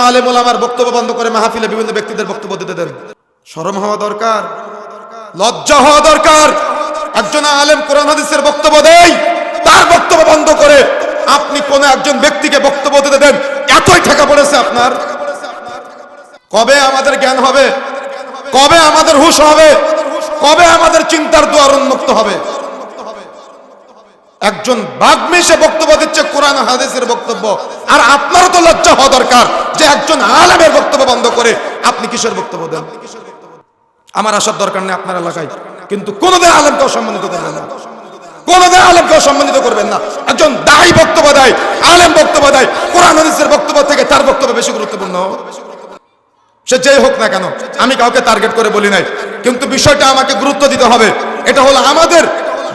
আলেম ওলামার বক্তব্য বন্ধ করে মাহফিলে বিভিন্ন ব্যক্তিদের বক্তব্য দিতে দেন? শরম হওয়া দরকার, লজ্জা হওয়া দরকার। একজন আলেম কোরআন হাদিসের বক্তব্য দেয়, তার বক্তব্য বন্ধ করে আপনি কোন একজন ব্যক্তিকে বক্তব্য দিতে দেন, এতই ঠেকা পড়েছে আপনার। কবে আমাদের জ্ঞান হবে? কবে আমাদের হুঁশ হবে? কবে আমাদের চিন্তার দুয়ার উন্মুক্ত হবে? একজন বাগ্মিশে বক্তব্য দিচ্ছে কোরআন হাদিসের বক্তব্য, আর আপনারও তো লজ্জা হওয়া দরকার যে একজন আলেমের বক্তব্য বন্ধ করে আপনি কিসের বক্তব্য দেন? আমার আসার দরকার নেই আপনার এলাকায়, কিন্তু কোনোদিন আলেমকে সম্মানিত করবেন না, কোনোদিন আলেমকে সম্মানিত করবেন না। একজন দায়ী বক্তব্য দেয়, আলেম বক্তব্য দেয়, কোরআন হাদিসের বক্তব্য থেকে তার বক্তব্য বেশি গুরুত্বপূর্ণ। সে যেই হোক না কেন, আমি কাউকে টার্গেট করে বলি নাই, কিন্তু বিষয়টা আমাকে গুরুত্ব দিতে হবে। এটা হলো আমাদের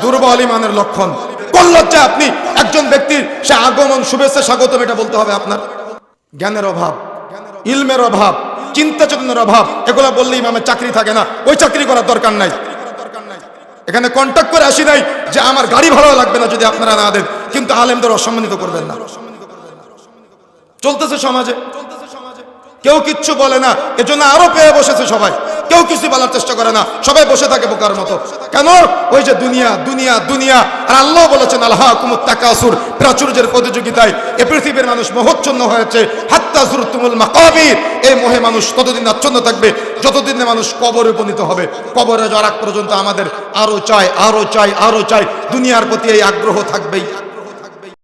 দুর্বল ইমানের লক্ষণ। কোন লজ্জা আপনি একজন ব্যক্তির সে আগমন শুভেচ্ছা স্বাগতম এটা বলতে হবে আপনার? জ্ঞানের অভাব, ইলমের অভাব, চিন্তা চেতনার অভাব, এগুলো বললে ইমামের চাকরি থাকে না, ওই চাকরি করার দরকার নাই। এখানে কন্ট্যাক্ট করে আসি নাই যে আমার গাড়ি ভাড়া লাগবে না যদি আপনারা না দেন, কিন্তু আলেমদের অসম্মানিত করবেন না। চলতেছে সমাজে, কেউ কিচ্ছু বলে না, এজন্য আরো পেয়ে বসেছে সবাই। কেউ কিছু বলার চেষ্টা করে না, সবাই বসে থাকে বোকার মতো। কেন? ওই যে দুনিয়া দুনিয়া দুনিয়া। আর আল্লাহ বলেছেন আলহাকুমুত তাকাসুর, প্রাচুর্যের প্রতিযোগিতায় এই পৃথিবীর মানুষ মোহচ্ছন্ন হয়েছে, হাত্তা যুরতুমুল মাকাবির। এই মোহে মানুষ ততদিন আচ্ছন্ন থাকবে যতদিন না মানুষ কবরে উপনীত হবে। কবরে যাওয়ার আগ পর্যন্ত আমাদের আরো চাই, আরো চাই, আরো চাই, দুনিয়ার প্রতি এই আগ্রহ থাকবেই।